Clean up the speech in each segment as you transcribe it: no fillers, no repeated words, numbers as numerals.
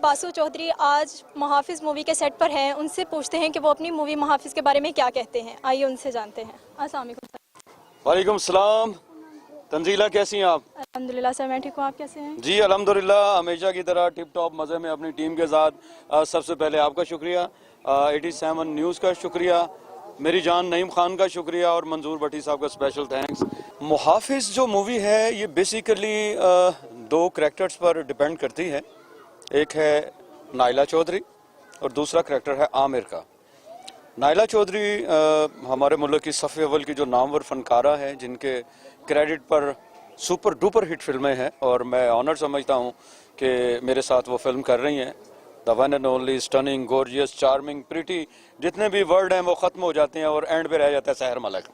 बासु चौधरी आज मुहाफिज मूवी के सेट पर हैं। उनसे पूछते हैं कि वो अपनी मूवी मुहाफिज के बारे में क्या कहते हैं। आइए उनसे जानते हैं। अस्सलाम वालेकुम। वालेकुम सलाम। तंजीला कैसी हैं आप? अल्हम्दुलिल्लाह सर, मैं ठीक हूँ। आप कैसे हैं? जी अल्हम्दुलिल्लाह, हमेशा की तरह टिप टॉप मज़े में अपनी टीम के साथ। सबसे पहले आपका शुक्रिया, 87 न्यूज़ का शुक्रिया, मेरी जान नईम खान का शुक्रिया और मंजूर भट्टी साहब का स्पेशल थैंक्स। मुहाफिज जो मूवी है ये बेसिकली दो करैक्टर्स पर डिपेंड करती है। एक है नाइला चौधरी और दूसरा करैक्टर है आमिर का। नाइला चौधरी हमारे मुल्क की सफ़े अव्वल की जो नामवर फनकारा हैं, जिनके क्रेडिट पर सुपर डुपर हिट फिल्में हैं, और मैं ऑनर समझता हूं कि मेरे साथ वो फिल्म कर रही हैं। The one and only, stunning, gorgeous, charming, pretty, जितने भी वर्ड हैं वो ख़त्म हो जाते हैं और एंड पे रह जाता है सहर मलक।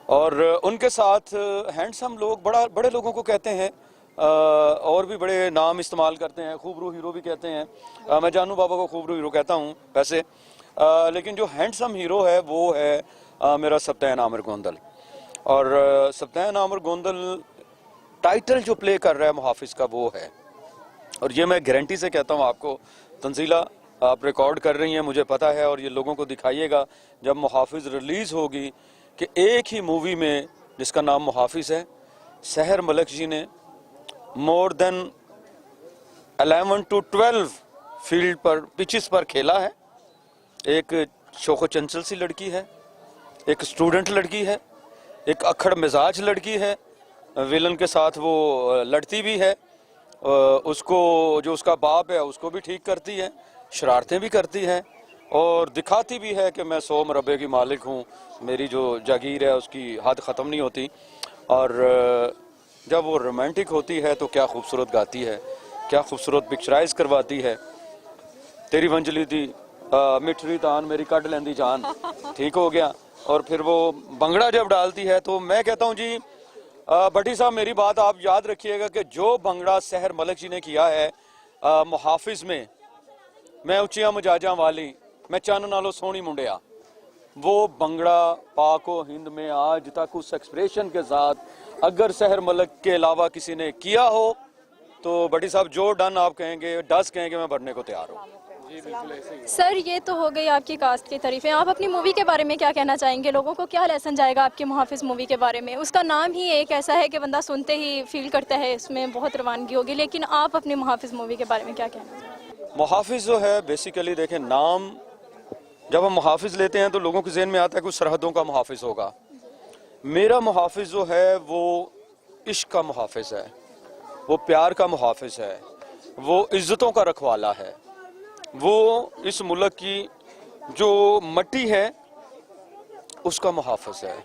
और उनके साथ हैंडसम लोग, बड़े लोगों को कहते हैं, और भी बड़े नाम इस्तेमाल करते हैं, खूबरू हीरो भी कहते हैं। मैं जानू बाबा को खूबरू हीरो कहता हूँ वैसे, लेकिन जो हैंडसम हीरो है वो है मेरा सब्तैन आमिर गोंदल। और सब्तैन आमिर गोंदल टाइटल जो प्ले कर रहा है मुहाफिज का वो है, और ये मैं गारंटी से कहता हूँ आपको। तंजीला आप रिकॉर्ड कर रही हैं, मुझे पता है, और ये लोगों को दिखाइएगा जब मुहाफिज रिलीज होगी कि एक ही मूवी में जिसका नाम मुहाफिज है, सहर मलक जी ने मोर देन 11 to 12 फील्ड पर, पिचेस पर खेला है। एक शोखो चंचल सी लड़की है, एक स्टूडेंट लड़की है, एक अखड़ मिजाज लड़की है, विलन के साथ वो लड़ती भी है, उसको जो उसका बाप है उसको भी ठीक करती है, शरारतें भी करती है, और दिखाती भी है कि मैं 100 मरबे की मालिक हूँ, मेरी जो जागीर है उसकी हद ख़त्म नहीं होती। और जब वो रोमांटिक होती है तो क्या खूबसूरत गाती है, क्या खूबसूरत पिक्चराइज करवाती है। तेरी वंजली दी मिठरी तान मेरी कट लेंदी जान, ठीक हो गया। और फिर वो भंगड़ा जब डालती है तो मैं कहता हूँ जी, भट्टी साहब मेरी बात आप याद रखिएगा कि जो भंगड़ा सहर मलक जी ने किया है मुहाफिज में, मैं उचिया मजाजा वाली, मैं चन नालो सोहनी मुंडिया, वो भंगड़ा पाको हिंद में आज तक उस एक्सप्रेशन के साथ अगर सहर मलक के अलावा किसी ने किया हो तो भट्टी साहब जो डन आप कहेंगे, डस कहेंगे, मैं भरने को तैयार हूँ। सर ये तो हो गई आपकी कास्ट की तारीफें। आप अपनी मूवी के बारे में क्या कहना चाहेंगे? लोगों को क्या लेसन जाएगा आपकी मुहाफिज मूवी के बारे में? उसका नाम ही एक ऐसा है कि बंदा सुनते ही फील करता है इसमें बहुत रवानगी होगी, लेकिन आप अपनी मुहाफिज मूवी के बारे में क्या कहना चाहेंगे? मुहाफिज जो है बेसिकली देखें, नाम जब हम मुहाफिज लेते हैं तो लोगों के जहन में आता है कुछ सरहदों का मुहाफिज होगा। मेरा मुहाफिज जो है वो इश्क का मुहाफिज है, वो प्यार का मुहाफिज है, वो इज्जतों का रखवाला है, वो इस मुल्क की जो मट्टी है उसका मुहाफिज है,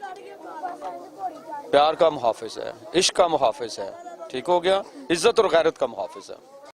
प्यार का मुहाफिज है, इश्क का मुहाफिज है, ठीक हो गया, इज्जत और गैरत का मुहाफिज है।